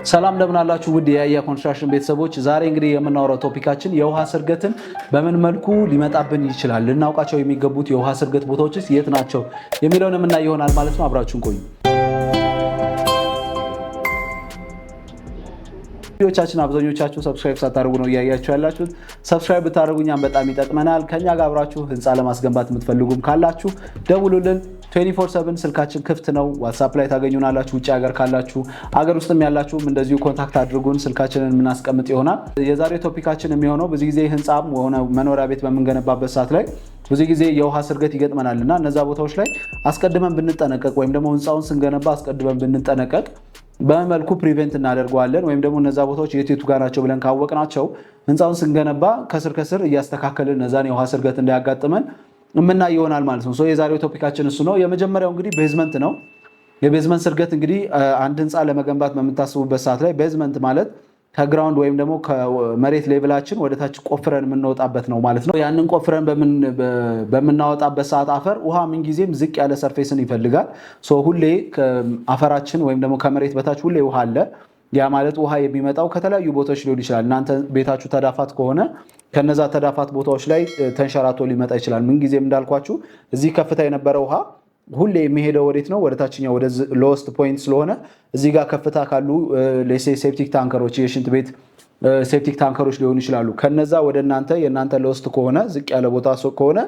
ሰላም እንደምን አላችሁ ውድ የያያ ኮንስትራክሽን ቤተሰቦች፣ ዛሬ እንግዲህ የምናወራው ቶፒካችን የውሃ ስርገትን በምን መልኩ ሊመጣብን ይችላል፣ ልናውቃቸው የሚገቡት የውሃ ስርገት ቦታዎችስ የት ናቸው የሚለውን የምናይ ይሆናል ማለት ነው። አብራችሁን ቆዩ። ቪዲዮቻችን አብዛኞቻችሁ ሰብስክራይብ ሳታደርጉ ነው እያያችሁ ያላችሁት። ሰብስክራይብ ብታደርጉኛም በጣም ይጠቅመናል። ከኛ ጋር አብራችሁ ህንፃ ለማስገንባት የምትፈልጉም ካላችሁ ደውሉልን። 24/7 ስልካችን ክፍት ነው። ዋትስአፕ ላይ ታገኙናላችሁ። ውጭ ሀገር ካላችሁ፣ አገር ውስጥም ያላችሁም እንደዚሁ ኮንታክት አድርጉን። ስልካችንን የምናስቀምጥ ይሆናል። የዛሬው ቶፒካችን የሚሆነው ብዙ ጊዜ ህንፃም ሆነ መኖሪያ ቤት በምንገነባበት ሰዓት ላይ ብዙ ጊዜ የውሃ ስርገት ይገጥመናልና እነዛ ቦታዎች ላይ አስቀድመን ብንጠነቀቅ ወይም ደግሞ ህንፃውን ስንገነባ አስቀድመን ብንጠነቀቅ በመልኩ ፕሪቨንት እናደርገዋለን። ወይም ደግሞ እነዛ ቦታዎች የቱ ጋር ናቸው ብለን ካወቅናቸው ህንፃውን ስንገነባ ከስር ከስር እያስተካከልን እነዛን የውሃ ስርገት እንዳያጋጥመን የምናይ ይሆናል ማለት ነው። የዛሬው ቶፒካችን እሱ ነው። የመጀመሪያው እንግዲህ ቤዝመንት ነው። የቤዝመንት ስርገት እንግዲህ አንድ ህንፃ ለመገንባት በምታስቡበት ሰዓት ላይ ቤዝመንት ማለት ከግራውንድ ወይም ደግሞ ከመሬት ሌቭላችን ወደ ታች ቆፍረን የምንወጣበት ነው ማለት ነው። ያንን ቆፍረን በምናወጣበት ሰዓት አፈር ውሃ ምንጊዜም ዝቅ ያለ ሰርፌስን ይፈልጋል። ሁሌ አፈራችን ወይም ደግሞ ከመሬት በታች ሁሌ ውሃ አለ። ያ ማለት ውሃ የሚመጣው ከተለያዩ ቦታዎች ሊሆን ይችላል። እናንተ ቤታችሁ ተዳፋት ከሆነ ከነዛ ተዳፋት ቦታዎች ላይ ተንሸራቶ ሊመጣ ይችላል። ምንጊዜም እንዳልኳችሁ እዚህ ከፍታ የነበረ ውሃ ሁሌ የሚሄደው ወዴት ነው? ወደ ታችኛው ወደ ሎስት ፖይንት ስለሆነ እዚህ ጋር ከፍታ ካሉ ሴፕቲክ ታንከሮች፣ የሽንት ቤት ሴፕቲክ ታንከሮች ሊሆኑ ይችላሉ። ከነዛ ወደ እናንተ የእናንተ ሎስት ከሆነ ዝቅ ያለ ቦታ ከሆነ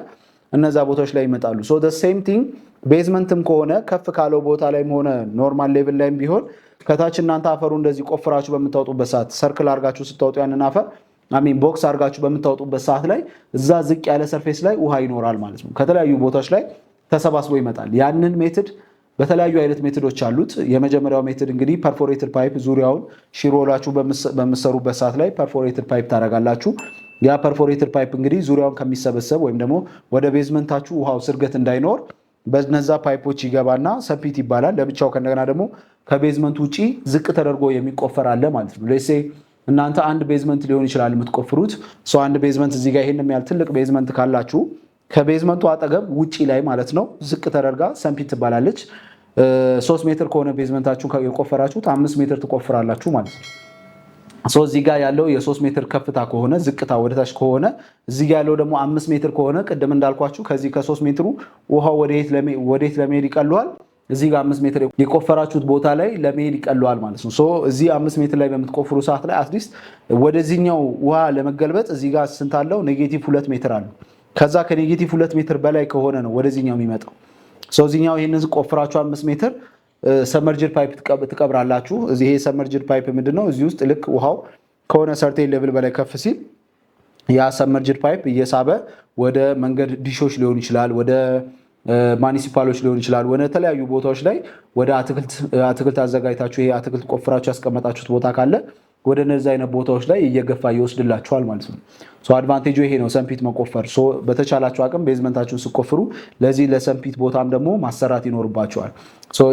እነዛ ቦታዎች ላይ ይመጣሉ። ሴም ቲንግ ቤዝመንትም ከሆነ ከፍ ካለው ቦታ ላይም ሆነ ኖርማል ሌቭል ላይም ቢሆን ከታች እናንተ አፈሩ እንደዚህ ቆፍራችሁ በምታወጡበት ሰዓት ሰርክል አድርጋችሁ ስታወጡ ያንን አፈር ቦክስ አድርጋችሁ በምታወጡበት ሰዓት ላይ እዛ ዝቅ ያለ ሰርፌስ ላይ ውሃ ይኖራል ማለት ነው። ከተለያዩ ቦታዎች ላይ ተሰባስቦ ይመጣል። ያንን ሜትድ በተለያዩ አይነት ሜትዶች አሉት። የመጀመሪያው ሜትድ እንግዲህ ፐርፎሬትድ ፓይፕ ዙሪያውን ሽሮላችሁ በምትሰሩበት ሰዓት ላይ ፐርፎሬትድ ፓይፕ ታደርጋላችሁ። ያ ፐርፎሬትድ ፓይፕ እንግዲህ ዙሪያውን ከሚሰበሰብ ወይም ደግሞ ወደ ቤዝመንታችሁ ውሃው ስርገት እንዳይኖር በነዛ ፓይፖች ይገባና ሰምፒት ይባላል ለብቻው። ከእንደገና ደግሞ ከቤዝመንት ውጪ ዝቅ ተደርጎ የሚቆፈር አለ ማለት ነው። ሌሴ እናንተ አንድ ቤዝመንት ሊሆን ይችላል የምትቆፍሩት። አንድ ቤዝመንት እዚህ ጋር ይሄን ያህል ትልቅ ቤዝመንት ካላችሁ ከቤዝመንቱ አጠገብ ውጪ ላይ ማለት ነው ዝቅ ተደርጋ ሰምፒት ትባላለች። 3 ሜትር ከሆነ ቤዝመንታችሁ የቆፈራችሁት 5 ሜትር ትቆፍራላችሁ ማለት ነው። እዚህ ጋር ያለው የ3 ሜትር ከፍታ ከሆነ ዝቅታ ወደታች ከሆነ እዚህ ጋር ያለው ደግሞ 5 ሜትር ከሆነ ቅድም እንዳልኳችሁ ከዚህ ከ3 ሜትሩ ውሃው ወዴት ለመሄድ ይቀለዋል? እዚህ ጋር 5 ሜትር የቆፈራችሁት ቦታ ላይ ለመሄድ ይቀለዋል ማለት ነው። እዚህ 5 ሜትር ላይ በምትቆፍሩ ሰዓት ላይ አትሊስት ወደዚህኛው ውሃ ለመገልበጥ እዚህ ጋር ስንት አለው? -2 ሜትር አለው። ከዛ ከ-2 ሜትር በላይ ከሆነ ነው ወደዚህኛው የሚመጣው። እዚህኛው ይሄንን ቆፍራችሁ 5 ሜትር ሰመርጅድ ፓይፕ ትቀብራላችሁ። ይሄ ሰመርጅድ ፓይፕ ምንድነው? እዚህ ውስጥ ልክ ውሃው ከሆነ ሰርቴን ሌቭል በላይ ከፍ ሲል ያ ሰመርጅድ ፓይፕ እየሳበ ወደ መንገድ ዲሾች ሊሆን ይችላል፣ ወደ ማኒሲፓሎች ሊሆን ይችላል፣ ወደ ተለያዩ ቦታዎች ላይ ወደ አትክልት አዘጋጅታችሁ ይሄ አትክልት ቆፍራችሁ ያስቀመጣችሁት ቦታ ካለ ወደ እነዚህ አይነት ቦታዎች ላይ እየገፋ ይወስድላችኋል ማለት ነው። አድቫንቴጁ ይሄ ነው፣ ሰምፒት መቆፈር። በተቻላችሁ አቅም ቤዝመንታችሁን ስቆፍሩ ለዚህ ለሰምፒት ቦታም ደግሞ ማሰራት ይኖርባቸዋል።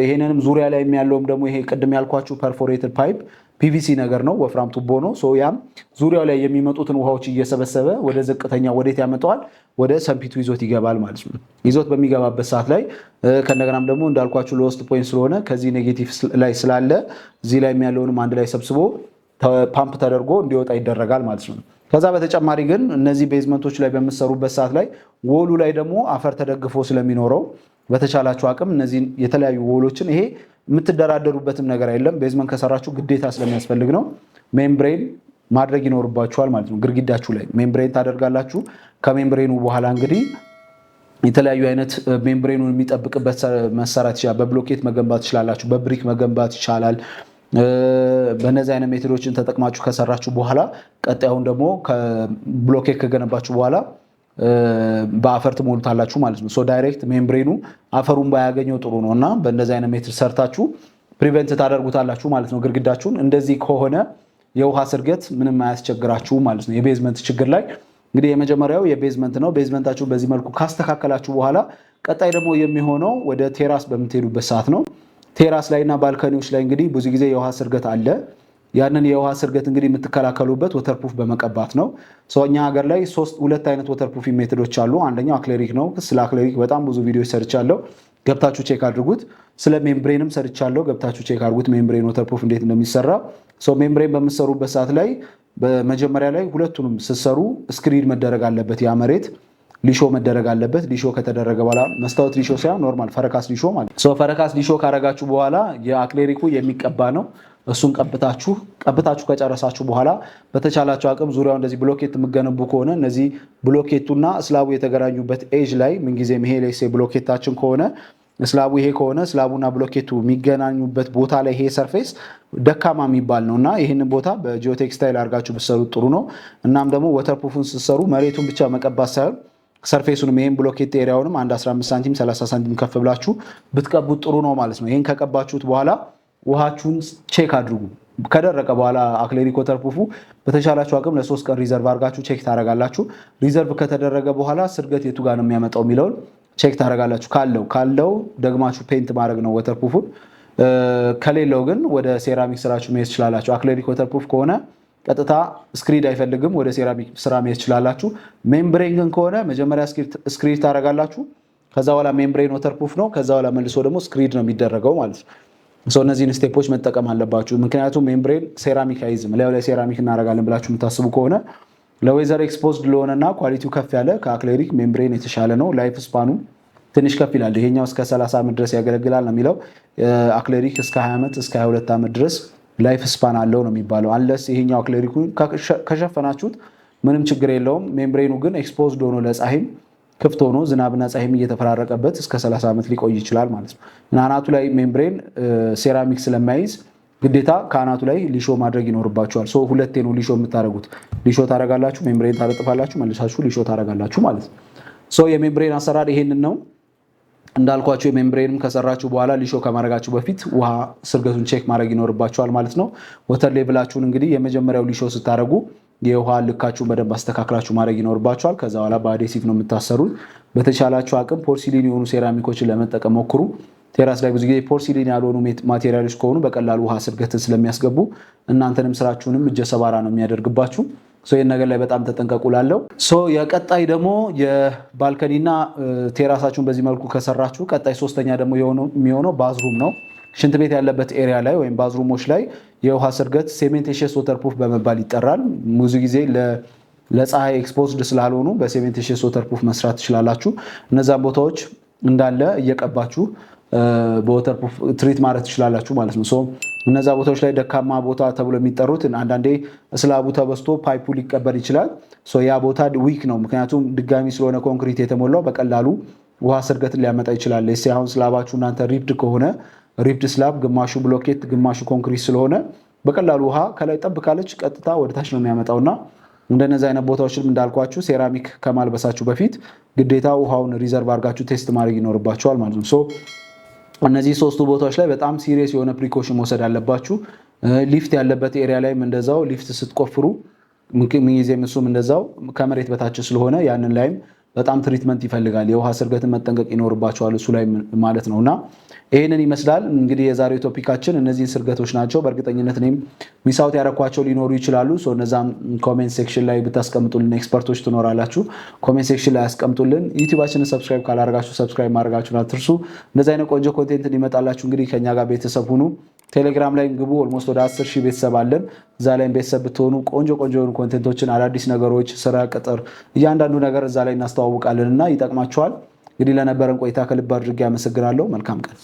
ይሄንንም ዙሪያ ላይ ያለውም ደግሞ ይሄ ቅድም ያልኳችሁ ፐርፎሬትድ ፓይፕ ፒቪሲ ነገር ነው፣ ወፍራም ቱቦ ነው። ያም ዙሪያው ላይ የሚመጡትን ውሃዎች እየሰበሰበ ወደ ዝቅተኛ ወዴት ያመጣዋል? ወደ ሰምፒቱ ይዞት ይገባል ማለት ነው። ይዞት በሚገባበት ሰዓት ላይ ከእንደገናም ደግሞ እንዳልኳችሁ ሎስት ፖይንት ስለሆነ ከዚህ ኔጌቲቭ ላይ ስላለ እዚህ ላይ ያለውንም አንድ ላይ ሰብስቦ ፓምፕ ተደርጎ እንዲወጣ ይደረጋል ማለት ነው። ከዛ በተጨማሪ ግን እነዚህ ቤዝመንቶች ላይ በምትሰሩበት ሰዓት ላይ ወሉ ላይ ደግሞ አፈር ተደግፎ ስለሚኖረው በተቻላችሁ አቅም እነዚህን የተለያዩ ወሎችን ይሄ የምትደራደሩበትም ነገር አይደለም። ቤዝመንት ከሰራችሁ ግዴታ ስለሚያስፈልግ ነው ሜምብሬን ማድረግ ይኖርባችኋል ማለት ነው። ግድግዳችሁ ላይ ሜምብሬን ታደርጋላችሁ። ከሜምብሬኑ በኋላ እንግዲህ የተለያዩ አይነት ሜምብሬኑን የሚጠብቅበት መሰራት ይችላል። በብሎኬት መገንባት ትችላላችሁ፣ በብሪክ መገንባት ይቻላል። በእነዚህ አይነት ሜቶዶችን ተጠቅማችሁ ከሰራችሁ በኋላ ቀጣዩን ደግሞ ከብሎኬት ከገነባችሁ በኋላ በአፈር ትሞሉታላችሁ ማለት ነው። ዳይሬክት ሜምብሬኑ አፈሩን ባያገኘው ጥሩ ነው እና በእነዚህ አይነት ሜትድ ሰርታችሁ ፕሪቨንት ታደርጉታላችሁ ማለት ነው ግድግዳችሁን። እንደዚህ ከሆነ የውሃ ስርገት ምንም አያስቸግራችሁ ማለት ነው። የቤዝመንት ችግር ላይ እንግዲህ የመጀመሪያው የቤዝመንት ነው። ቤዝመንታችሁ በዚህ መልኩ ካስተካከላችሁ በኋላ ቀጣይ ደግሞ የሚሆነው ወደ ቴራስ በምትሄዱበት ሰዓት ነው። ቴራስ ላይ እና ባልከኒዎች ላይ እንግዲህ ብዙ ጊዜ የውሃ ስርገት አለ። ያንን የውሃ ስርገት እንግዲህ የምትከላከሉበት ወተርፕሩፍ በመቀባት ነው። እኛ ሀገር ላይ ሁለት አይነት ወተርፕሩፍ ሜቶዶች አሉ። አንደኛው አክሌሪክ ነው። ስለ አክሌሪክ በጣም ብዙ ቪዲዮዎች ሰርቻለሁ። ገብታችሁ ቼክ አድርጉት። ስለ ሜምብሬንም ሰርቻለሁ፣ ገብታችሁ ቼክ አድርጉት ሜምብሬን ወተርፕሩፍ እንዴት እንደሚሰራ። ሜምብሬን በምትሰሩበት ሰዓት ላይ በመጀመሪያ ላይ ሁለቱንም ስትሰሩ ስክሪድ መደረግ አለበት። ያ መሬት ሊሾ መደረግ አለበት። ሊሾ ከተደረገ በኋላ መስታወት ሊሾ ሳይሆን ኖርማል ፈረካስ ሊሾ ማለት ነው። ፈረካስ ሊሾ ካረጋችሁ በኋላ የአክሌሪኩ የሚቀባ ነው። እሱን ቀብታችሁ ከጨረሳችሁ በኋላ በተቻላችሁ አቅም ዙሪያው እንደዚህ ብሎኬት የምገነቡ ከሆነ እነዚህ ብሎኬቱና ስላቡ የተገናኙበት ኤጅ ላይ ምንጊዜም ይሄ ላይ ብሎኬታችን ከሆነ ስላቡ ይሄ ከሆነ ስላቡና ብሎኬቱ የሚገናኙበት ቦታ ላይ ይሄ ሰርፌስ ደካማ የሚባል ነው እና ይህንን ቦታ በጂኦቴክስታይል አድርጋችሁ ብትሰሩት ጥሩ ነው። እናም ደግሞ ወተርፕሩፉን ስትሰሩ መሬቱን ብቻ መቀባት ሳይሆን ሰርፌሱንም ይህን ብሎኬት ኤሪያውንም አንድ 15 ሳንቲም 30 ሳንቲም ከፍ ብላችሁ ብትቀቡት ጥሩ ነው ማለት ነው። ይህን ከቀባችሁት በኋላ ውሃችሁን ቼክ አድርጉ። ከደረቀ በኋላ አክሌሪክ ወተርፕሩፉ በተቻላችሁ አቅም ለ3 ቀን ሪዘርቭ አድርጋችሁ ቼክ ታደርጋላችሁ። ሪዘርቭ ከተደረገ በኋላ ስርገት የቱ ጋር ነው የሚያመጣው የሚለውን ቼክ ታደርጋላችሁ። ካለው ደግማችሁ ፔንት ማድረግ ነው ወተርፕሩፉን። ከሌለው ግን ወደ ሴራሚክ ስራችሁ መሄድ ትችላላችሁ። አክሌሪክ ወተርፕሩፍ ከሆነ ቀጥታ ስክሪድ አይፈልግም፣ ወደ ሴራሚክ ስራ መሄድ ትችላላችሁ። ሜምብሬን ግን ከሆነ መጀመሪያ ስክሪድ ታደርጋላችሁ። ከዛ በኋላ ሜምብሬን ወተርፕሩፍ ነው። ከዛ በኋላ መልሶ ደግሞ ስክሪድ ነው የሚደረገው ማለት ነው። እነዚህን ስቴፖች መጠቀም አለባችሁ። ምክንያቱም ሜምብሬን ሴራሚክ አይዝም። ላዩ ላይ ሴራሚክ እናደርጋለን ብላችሁ የምታስቡ ከሆነ ለዌዘር ኤክስፖዝድ ለሆነና ኳሊቲው ከፍ ያለ ከአክሌሪክ ሜምብሬን የተሻለ ነው። ላይፍ ስፓኑ ትንሽ ከፍ ይላል። ይሄኛው እስከ 30 ዓመት ድረስ ያገለግላል ነው የሚለው። አክሌሪክ እስከ 20 ዓመት እስከ 22 ዓመት ድረስ ላይፍ ስፓን አለው ነው የሚባለው። አንለስ ይሄኛው አክሌሪኩ ከሸፈናችሁት ምንም ችግር የለውም። ሜምብሬኑ ግን ኤክስፖዝድ ሆኖ ለፀሐይም ክፍት ሆኖ ዝናብና ፀሐይም እየተፈራረቀበት እስከ 30 ዓመት ሊቆይ ይችላል ማለት ነው። አናቱ ላይ ሜምብሬን ሴራሚክ ስለማይዝ ግዴታ ከአናቱ ላይ ሊሾ ማድረግ ይኖርባችኋል። ሁለቴ ነው ሊሾ የምታደርጉት። ሊሾ ታደርጋላችሁ፣ ሜምብሬን ታለጥፋላችሁ፣ መልሳችሁ ሊሾ ታደርጋላችሁ ማለት ነው። የሜምብሬን አሰራር ይሄንን ነው። እንዳልኳችሁ የሜምብሬንም ከሰራችሁ በኋላ ሊሾ ከማድረጋችሁ በፊት ውሃ ስርገቱን ቼክ ማድረግ ይኖርባችኋል ማለት ነው። ወተር ሌቭላችሁን እንግዲህ የመጀመሪያው ሊሾ ስታደርጉ የውሃ ልካችሁን በደንብ አስተካክላችሁ ማድረግ ይኖርባችኋል። ከዛ በኋላ በአዴሲቭ ነው የምታሰሩት። በተቻላችሁ አቅም ፖርሲሊን የሆኑ ሴራሚኮችን ለመጠቀም ሞክሩ። ቴራስ ላይ ብዙ ጊዜ ፖርሲሊን ያልሆኑ ማቴሪያሎች ከሆኑ በቀላሉ ውሃ ስርገትን ስለሚያስገቡ እናንተንም ስራችሁንም እጀ ሰባራ ነው የሚያደርግባችሁ። ይህን ነገር ላይ በጣም ተጠንቀቁ ላለው። የቀጣይ ደግሞ የባልከኒና ቴራሳችሁን በዚህ መልኩ ከሰራችሁ ቀጣይ ሶስተኛ ደግሞ የሚሆነው ባዝሩም ነው። ሽንት ቤት ያለበት ኤሪያ ላይ ወይም ባዝሩሞች ላይ የውሃ ስርገት ሴሜንቴሽስ ወተርፕሩፍ በመባል ይጠራል። ብዙ ጊዜ ለፀሐይ ኤክስፖዝድ ስላልሆኑ በሴሜንቴሽስ ወተርፕሩፍ መስራት ትችላላችሁ። እነዛን ቦታዎች እንዳለ እየቀባችሁ በወተርፕሩፍ ትሪት ማድረግ ትችላላችሁ ማለት ነው። እነዛ ቦታዎች ላይ ደካማ ቦታ ተብሎ የሚጠሩት አንዳንዴ ስላቡ ተበስቶ ፓይፑ ሊቀበር ይችላል። ያ ቦታ ዊክ ነው፣ ምክንያቱም ድጋሚ ስለሆነ ኮንክሪት የተሞላው በቀላሉ ውሃ ስርገትን ሊያመጣ ይችላል። አሁን ስላባችሁ እናንተ ሪፕድ ከሆነ ሪፕድ ስላብ ግማሹ ብሎኬት ግማሹ ኮንክሪት ስለሆነ በቀላሉ ውሃ ከላይ ጠብ ካለች ቀጥታ ወደታች ነው የሚያመጣውና እንደነዚህ አይነት ቦታዎችንም እንዳልኳችሁ ሴራሚክ ከማልበሳችሁ በፊት ግዴታ ውሃውን ሪዘርቭ አድርጋችሁ ቴስት ማድረግ ይኖርባችኋል ማለት ነው። እነዚህ ሶስቱ ቦታዎች ላይ በጣም ሲሪየስ የሆነ ፕሪኮሽን መውሰድ አለባችሁ። ሊፍት ያለበት ኤሪያ ላይም እንደዛው ሊፍት ስትቆፍሩ ምንጊዜም እሱም እንደዛው ከመሬት በታች ስለሆነ ያንን ላይም በጣም ትሪትመንት ይፈልጋል። የውሃ ስርገትን መጠንቀቅ ይኖርባቸዋል እሱ ላይ ማለት ነውና ይህንን ይመስላል እንግዲህ የዛሬው ቶፒካችን እነዚህን ስርገቶች ናቸው። በእርግጠኝነት እኔም ሚሳውት ያረኳቸው ሊኖሩ ይችላሉ። እነዛም ኮሜንት ሴክሽን ላይ ብታስቀምጡልን ኤክስፐርቶች ትኖራላችሁ። ኮሜንት ሴክሽን ላይ ያስቀምጡልን። ዩቲዩባችንን ሰብስክራይብ ካላደረጋችሁ ሰብስክራይብ ማድረጋችሁን አትርሱ። እንደዚህ አይነት ቆንጆ ኮንቴንት እንዲመጣላችሁ እንግዲህ ከኛ ጋር ቤተሰብ ሁኑ። ቴሌግራም ላይ ግቡ። ኦልሞስት ወደ 10,000 ቤተሰብ አለን። እዛ ላይ ቤተሰብ ብትሆኑ ቆንጆ የሆኑ ኮንቴንቶችን፣ አዳዲስ ነገሮች፣ ስራ፣ ቅጥር እያንዳንዱ ነገር እዛ ላይ እናስተዋውቃለን እና ይጠቅማችኋል። እንግዲህ ለነበረን ቆይታ ከልብ አድርጌ አመሰግናለሁ። መልካም ቀን